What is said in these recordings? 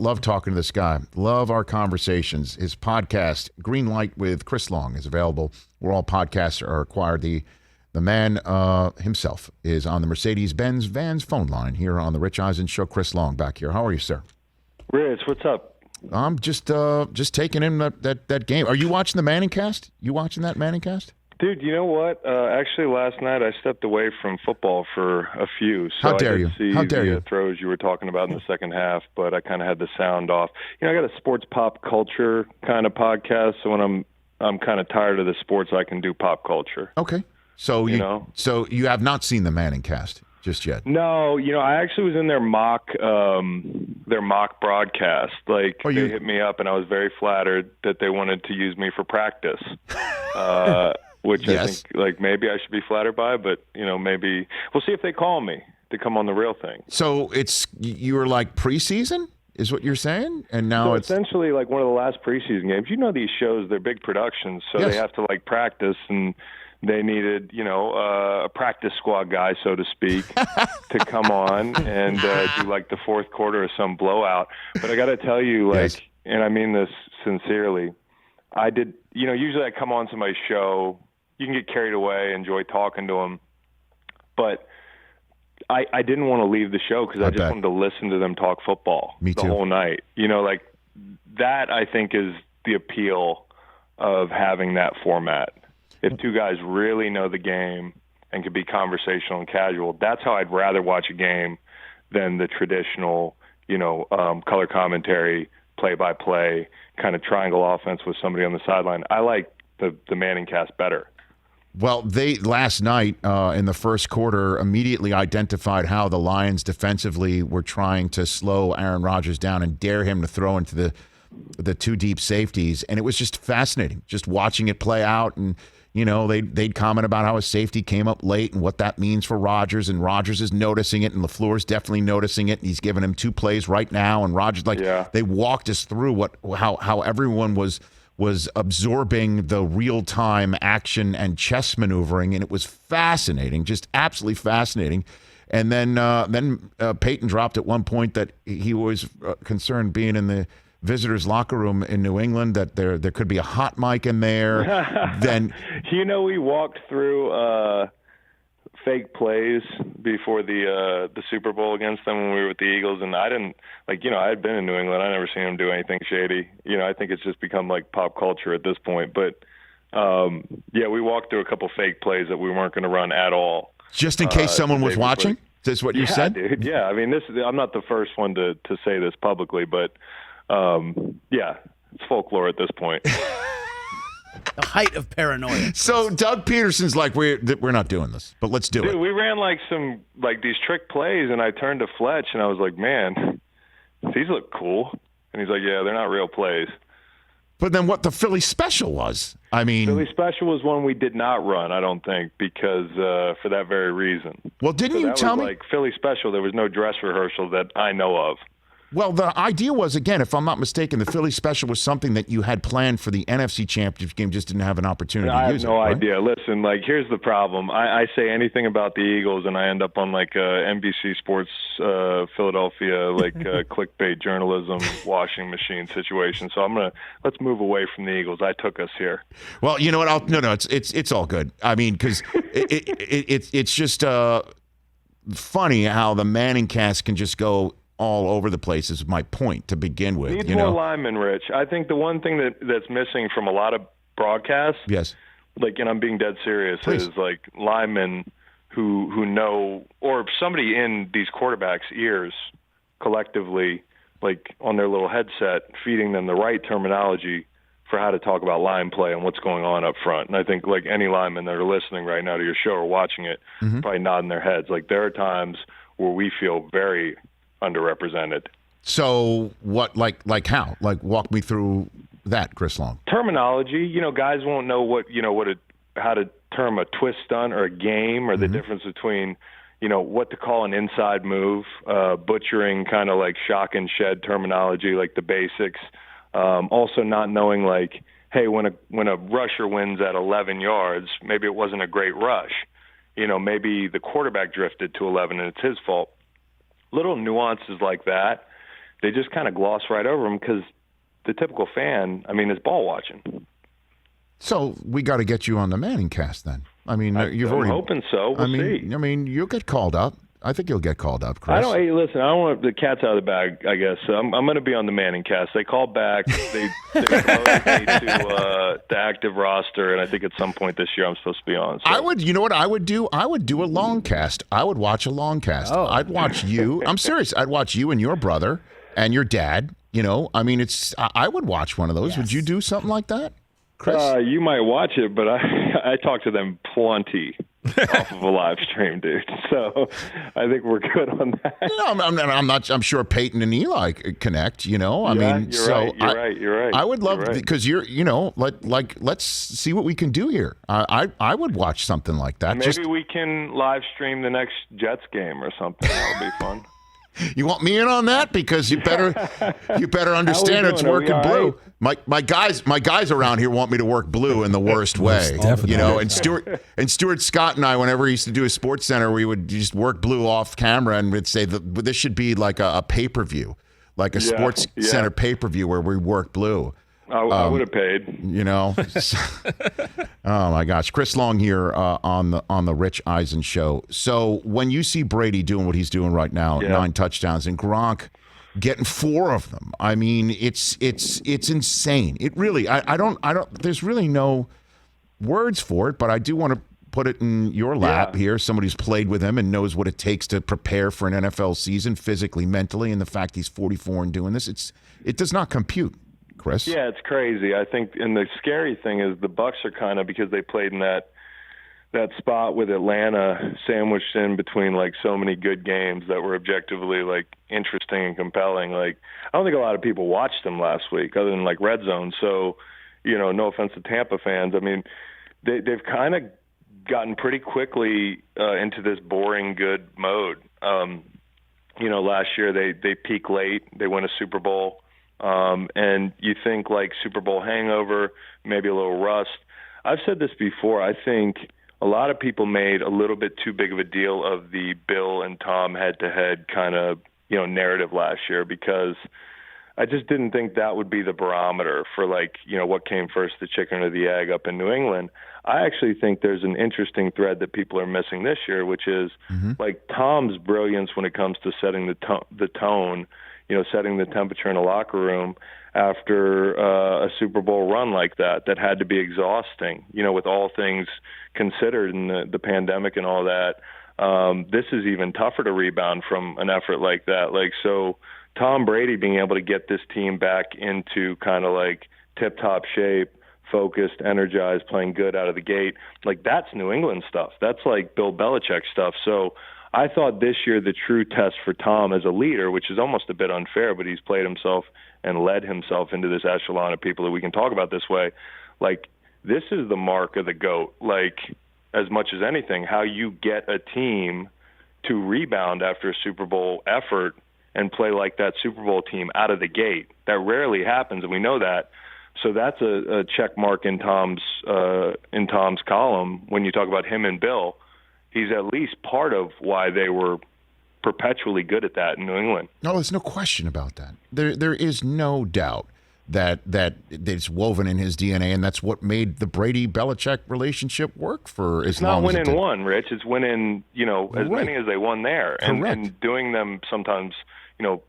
Love talking to this guy. Love our conversations. His podcast, Green Light with Chris Long, is available where all podcasts are acquired. The man himself is on the Mercedes-Benz Vans phone line here on the Rich Eisen Show. Chris Long back here. How are you, sir? Rich, what's up? I'm just taking in that game. Are you watching the Manning cast? You watching that Manning cast? Dude, you know what? Actually, last night I stepped away from football for a few. So How dare I you? did see How dare the you? throws you were talking about in the second half, but I kind of had the sound off. You know, I got a sports pop culture kind of podcast, so when I'm kind of tired of the sports, I can do pop culture. Okay. So you have not seen the Manning cast just yet? No, I actually was in their mock broadcast. Like, they hit me up, and I was very flattered that they wanted to use me for practice. Which yes. I think, like, maybe I should be flattered by, but, maybe we'll see if they call me to come on the real thing. So you were like preseason is what you're saying? And now it's essentially like one of the last preseason games. These shows, they're big productions, so yes. They have to, like, practice, and they needed, a practice squad guy, so to speak, to come on and do, like, the fourth quarter of some blowout. But I got to tell you, like, yes. And I mean this sincerely, I did, usually I come on somebody's show, you can get carried away, enjoy talking to them. But I didn't want to leave the show because I just wanted to listen to them talk football the whole night. Like that, I think, is the appeal of having that format. If two guys really know the game and can be conversational and casual, that's how I'd rather watch a game than the traditional, color commentary, play-by-play kind of triangle offense with somebody on the sideline. I like the Manning cast better. Well, they last night in the first quarter immediately identified how the Lions defensively were trying to slow Aaron Rodgers down and dare him to throw into the two deep safeties, and it was just fascinating just watching it play out. And they'd comment about how his safety came up late and what that means for Rodgers, and Rodgers is noticing it, and LaFleur's definitely noticing it, and he's giving him two plays right now, and Rodgers they walked us through how everyone was absorbing the real-time action and chess maneuvering, and it was fascinating, just absolutely fascinating. And then Peyton dropped at one point that he was concerned being in the visitors' locker room in New England, that there could be a hot mic in there. Then we walked through fake plays before the Super Bowl against them when we were with the Eagles, and I didn't I had been in New England. I never seen them do anything shady. I think it's just become like pop culture at this point. But we walked through a couple fake plays that we weren't going to run at all, just in case someone was watching. Is what you said? Dude. Yeah, I mean, I'm not the first one to say this publicly, but it's folklore at this point. The height of paranoia. So Doug Peterson's like, we're not doing this, but let's do it. Dude, we ran these trick plays, and I turned to Fletch, and I was like, man, these look cool. And he's like, yeah, they're not real plays. But then what the Philly special was? I mean, Philly special was one we did not run, I don't think, because for that very reason. Well, didn't you tell me? Like Philly special, there was no dress rehearsal that I know of. Well, the idea was, again, if I'm not mistaken, the Philly special was something that you had planned for the NFC Championship game, just didn't have an opportunity to use it. I have no right? idea. Listen, here's the problem. I say anything about the Eagles, and I end up on, NBC Sports Philadelphia, clickbait journalism, washing machine situation. So let's move away from the Eagles. I took us here. Well, you know what? It's all good. I mean, because it's just funny how the Manning cast can just go all over the place is my point to begin with. Needs more linemen, Rich. I think the one thing that's missing from a lot of broadcasts, yes, and I'm being dead serious, Please. is linemen who know, or somebody in these quarterbacks' ears collectively, on their little headset, feeding them the right terminology for how to talk about line play and what's going on up front. And I think any linemen that are listening right now to your show or watching it, probably nodding their heads. There are times where we feel very underrepresented. So what, how? Walk me through that, Chris Long. Terminology, guys won't know how to term a twist stunt or a game, or the difference between, what to call an inside move, butchering kind of shock and shed terminology, the basics. Also not knowing hey, when a rusher wins at 11 yards, maybe it wasn't a great rush. Maybe the quarterback drifted to 11 and it's his fault. Little nuances like that they just kind of gloss right over them because the typical fan, I mean, is ball watching. So we got to get you on the Manning cast then. I mean, I'm hoping so. We'll see. I mean, you'll get called up. I think you'll get called up, Chris. Hey, listen, I don't want the cat's out of the bag, I guess. So I'm going to be on the Manning cast. They called back. They promoted me to the active roster, and I think at some point this year I'm supposed to be on. So. You know what I would do? I would do a long cast. I would watch a long cast. Oh. I'd watch you. I'm serious. I'd watch you and your brother and your dad. You know, I mean, I would watch one of those. Yes. Would you do something like that, Chris? You might watch it, but I talk to them plenty. Off of a live stream, dude. So I think we're good on that. I'm sure Peyton and Eli connect. You know, I mean, you're right. I would love because let's see what we can do here. I would watch something like that. Maybe we can live stream the next Jets game or something. That would be fun. You want me in on that? Because you better understand it's working blue. Right? My guys around here want me to work blue in the worst way. You know, and Stuart Scott and I, whenever he used to do a Sports Center, we would just work blue off camera and we'd say that this should be like a pay-per-view, like a Sports Center pay-per-view where we work blue. I would have paid. You know. Oh my gosh, Chris Long here on the Rich Eisen Show. So when you see Brady doing what he's doing right now, 9 touchdowns, and Gronk getting 4 of them, I mean, it's insane. It really, I don't. There's really no words for it, but I do want to put it in your lap here. Somebody who's played with him and knows what it takes to prepare for an NFL season physically, mentally, and the fact he's 44 and doing this, it does not compute. Chris? Yeah, it's crazy. I think, and the scary thing is the Bucs are kind of, because they played in that spot with Atlanta sandwiched in between like so many good games that were objectively like interesting and compelling. Like, I don't think a lot of people watched them last week other than like Red Zone. So, you know, no offense to Tampa fans. I mean, they've kind of gotten pretty quickly into this boring good mode. You know, last year they peak late. They win a Super Bowl. And you think like Super Bowl hangover, maybe a little rust. I've said this before. I think a lot of people made a little bit too big of a deal of the Bill and Tom head-to-head kind of, you know, narrative last year, because I just didn't think that would be the barometer for like, you know, what came first, the chicken or the egg up in New England. I actually think there's an interesting thread that people are missing this year, which is like Tom's brilliance when it comes to setting the tone, you know, setting the temperature in a locker room after a Super Bowl run like that had to be exhausting, you know, with all things considered and the pandemic and all that. This is even tougher to rebound from an effort like that. Like, so Tom Brady being able to get this team back into kind of like tip-top shape, focused, energized, playing good out of the gate, like that's New England stuff. That's like Bill Belichick stuff. So I thought this year the true test for Tom as a leader, which is almost a bit unfair, but he's played himself and led himself into this echelon of people that we can talk about this way. Like, this is the mark of the GOAT, like, as much as anything, how you get a team to rebound after a Super Bowl effort and play like that Super Bowl team out of the gate. That rarely happens, and we know that. So that's a check mark in Tom's column when you talk about him and Bill. He's at least part of why they were perpetually good at that in New England. No, there's no question about that. There is no doubt that it's woven in his DNA, and that's what made the Brady-Belichick relationship work for as long as it did. It's not win in one, Rich. It's win in, you know, as many as they won there. And doing them sometimes, you know,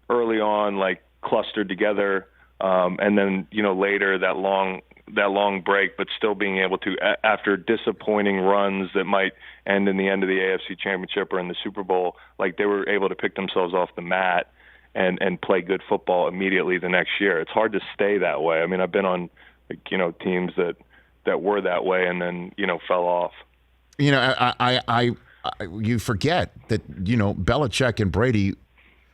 early on, like clustered together, and then, you know, later that long break, but still being able to, after disappointing runs that might end in the end of the AFC Championship or in the Super Bowl, like they were able to pick themselves off the mat and play good football immediately the next year. It's hard to stay that way. I mean, I've been on, like, you know, teams that were that way and then, you know, fell off. You know, I you forget that, you know, Belichick and Brady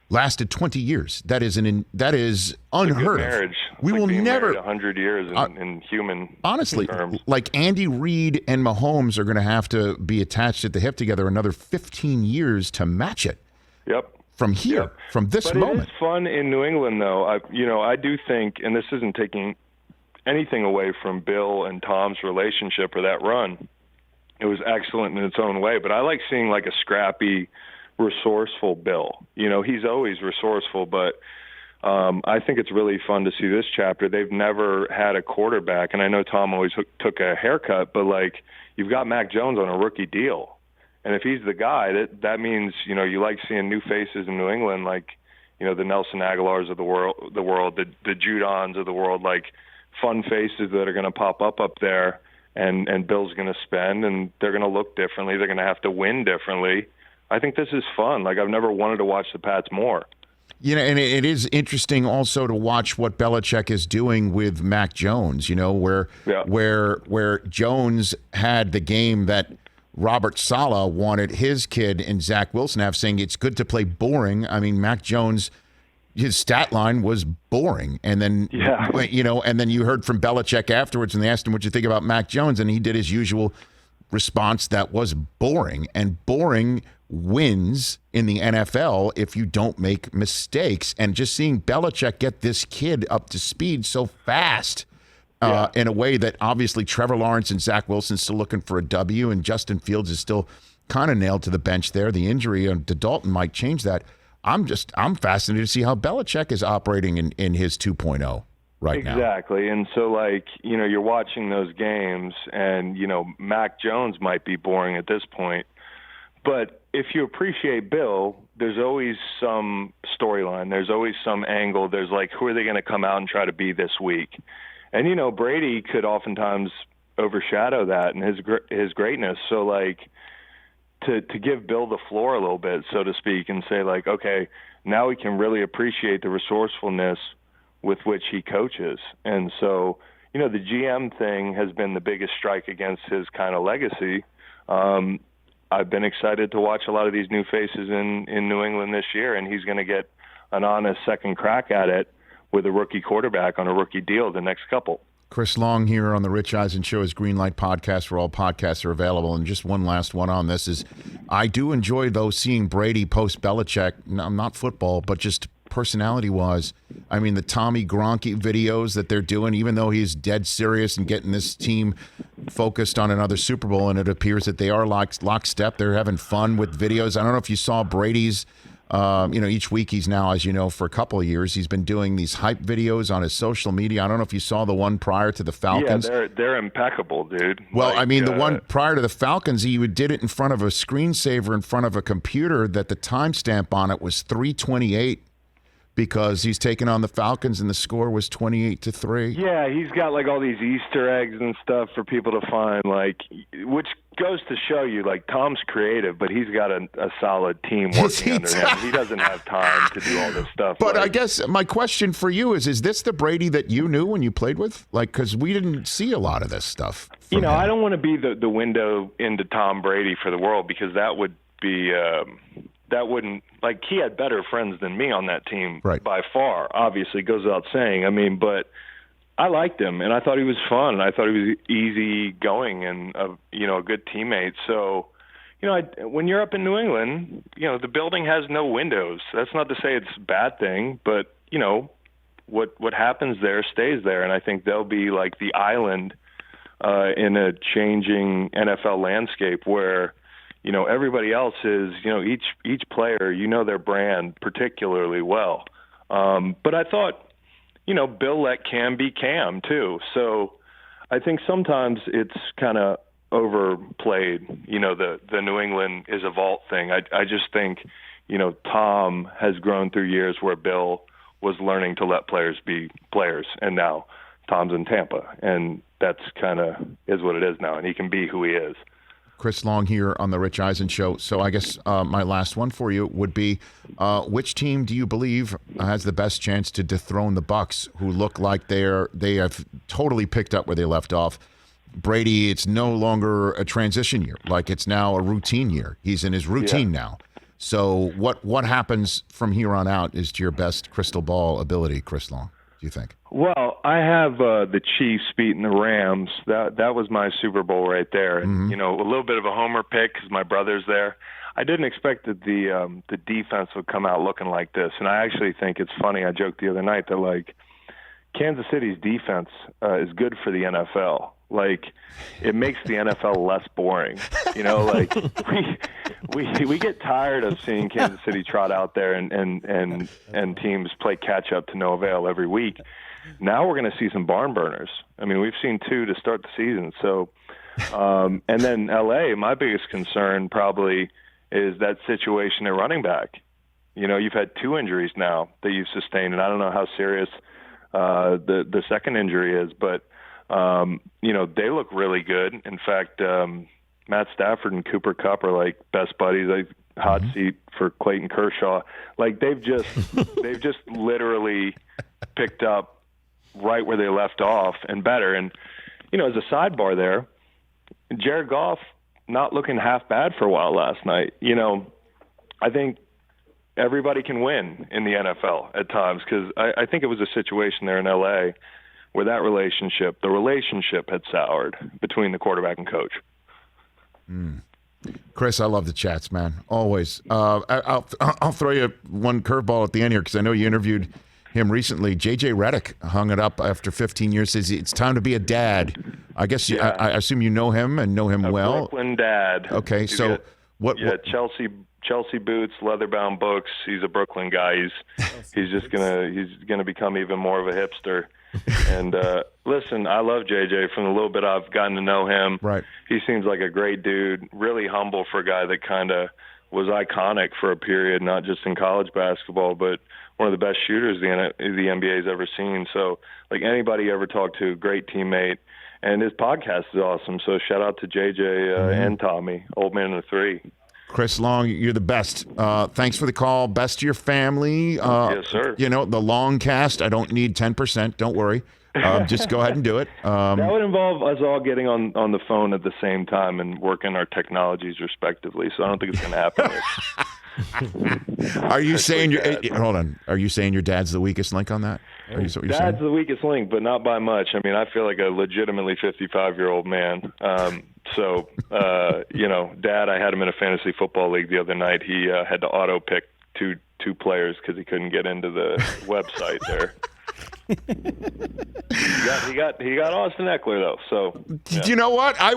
lasted 20 years. That is unheard of. Marriage. We will never 100 years in human honestly terms. Like Andy Reid and Mahomes are going to have to be attached at the hip together another 15 years to match it. Yep. From here, from this moment. It's fun in New England, though. I do think, and this isn't taking anything away from Bill and Tom's relationship or that run. It was excellent in its own way, but I like seeing like a scrappy, resourceful Bill. You know, he's always resourceful, but I think it's really fun to see this chapter. They've never had a quarterback, and I know Tom always took a haircut, but like you've got Mac Jones on a rookie deal, and if he's the guy, that means you like seeing new faces in New England, like the Nelson Aguilars of the world, the Judons of the world, like fun faces that are going to pop up there, and Bill's going to spend, and they're going to look differently. They're going to have to win differently. I think this is fun. Like I've never wanted to watch the Pats more. And it is interesting also to watch what Belichick is doing with Mac Jones, where Jones had the game that Robert Saleh wanted his kid and Zach Wilson to have, saying it's good to play boring. I mean, Mac Jones, his stat line was boring. And then, and then you heard from Belichick afterwards and they asked him what you think about Mac Jones. And he did his usual response that was boring, and boring wins in the NFL if you don't make mistakes. And just seeing Belichick get this kid up to speed so fast in a way that obviously Trevor Lawrence and Zach Wilson still looking for a W, and Justin Fields is still kind of nailed to the bench there. The injury to Dalton might change that. I'm fascinated to see how Belichick is operating in his 2.0 right now. Exactly. And so you're watching those games and, Mac Jones might be boring at this point, but if you appreciate Bill, there's always some storyline. There's always some angle. There's who are they going to come out and try to be this week? And, Brady could oftentimes overshadow that and his greatness. So, to give Bill the floor a little bit, so to speak, and say, okay, now we can really appreciate the resourcefulness with which he coaches. And so, the GM thing has been the biggest strike against his kind of legacy. I've been excited to watch a lot of these new faces in New England this year, and he's going to get an honest second crack at it with a rookie quarterback on a rookie deal the next couple. Chris Long here on the Rich Eisen Show, his Greenlight podcast, where all podcasts are available. And just one last one on this is, I do enjoy, though, seeing Brady post Belichick, not football, but just personality-wise. I mean, the Tommy Gronke videos that they're doing, even though he's dead serious and getting this team focused on another Super Bowl, and it appears that they are lockstep. They're having fun with videos. I don't know if you saw Brady's, each week he's now, as you know, for a couple of years, he's been doing these hype videos on his social media. I don't know if you saw the one prior to the Falcons. Yeah, they're impeccable, dude. Well, the one prior to the Falcons, he did it in front of a screensaver, in front of a computer that the timestamp on it was 3:28. Because he's taken on the Falcons and the score was 28-3. Yeah, he's got all these Easter eggs and stuff for people to find, which goes to show you Tom's creative, but he's got a solid team working under him. He doesn't have time to do all this stuff. But I guess my question for you is this the Brady that you knew when you played with? Because we didn't see a lot of this stuff. I don't want to be the window into Tom Brady for the world, because that would be that wouldn't, he had better friends than me on that team by far, obviously, goes without saying. But I liked him, and I thought he was fun, and I thought he was easy going and, a good teammate. So, when you're up in New England, the building has no windows. That's not to say it's a bad thing, but, what happens there stays there, and I think they'll be like the island in a changing NFL landscape where everybody else is, each player, their brand particularly well. But I thought, Bill let Cam be Cam too. So I think sometimes it's kind of overplayed, the New England is a vault thing. I just think, Tom has grown through years where Bill was learning to let players be players. And now Tom's in Tampa, and that's kind of is what it is now. And he can be who he is. Chris Long here on the Rich Eisen Show. So I guess my last one for you would be, which team do you believe has the best chance to dethrone the Bucs, who look like they have totally picked up where they left off? Brady, it's no longer a transition year. It's now a routine year. He's in his routine now. So what happens from here on out is to your best crystal ball ability, Chris Long, do you think? Well, I have the Chiefs beating the Rams. That was my Super Bowl right there. And, a little bit of a homer pick because my brother's there. I didn't expect that the defense would come out looking like this. And I actually think it's funny. I joked the other night that, Kansas City's defense is good for the NFL. Like, it makes the NFL less boring. You know, like we get tired of seeing Kansas City trot out there and teams play catch up to no avail every week. Now we're going to see some barn burners. I mean, we've seen 2 to start the season. So, and then LA, my biggest concern probably is that situation at running back. You know, you've had 2 injuries now that you've sustained, and I don't know how serious the second injury is, but you know, they look really good. In fact, Matt Stafford and Cooper Kupp are like best buddies. Like, hot seat for Clayton Kershaw. Like, they've just literally picked up right where they left off and better. And, you know, as a sidebar there, Jared Goff not looking half bad for a while last night. You know, I think everybody can win in the NFL at times, because I think it was a situation there in LA where the relationship had soured between the quarterback and coach. Chris, I love the chats, man. Always. I'll throw you one curveball at the end here, because I know you interviewed him recently. J.J. Reddick hung it up after 15 years. Says it's time to be a dad. I guess I assume you know him and know him well. Brooklyn dad. Okay, so what? Yeah, Chelsea boots, leather-bound books. He's a Brooklyn guy. He's gonna become even more of a hipster. And listen, I love JJ. From the little bit I've gotten to know him, right, he seems like a great dude, really humble for a guy that kind of was iconic for a period, not just in college basketball, but one of the best shooters the NBA's ever seen. So, like, anybody ever talked to, great teammate, and his podcast is awesome. So shout out to JJ and Tommy, old man of 3. Chris Long, you're the best. Thanks for the call. Best to your family. Yes, sir. You know, the long cast, I don't need 10%. Don't worry. Just go ahead and do it. That would involve us all getting on the phone at the same time and working our technologies respectively. So I don't think it's going to happen. Are you saying hold on? Are you saying your dad's the weakest link on that? Dad's the weakest link, but not by much. I mean, I feel like a legitimately 55-year-old man. So, you know, Dad, I had him in a fantasy football league the other night. He had to auto pick two players because he couldn't get into the website there. He got Austin Eckler though. So you know what? I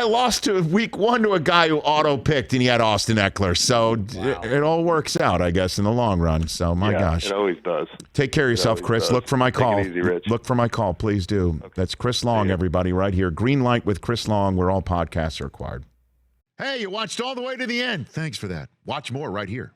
lost to week 1 to a guy who auto picked and he had Austin Eckler. So it all works out, I guess, in the long run. So my gosh, it always does. Take care of yourself, Chris. Does. Look for my call. Take it easy, Rich. Look for my call, please do. Okay. That's Chris Long, everybody, right here. Green Light with Chris Long, where all podcasts are acquired. Hey, you watched all the way to the end. Thanks for that. Watch more right here.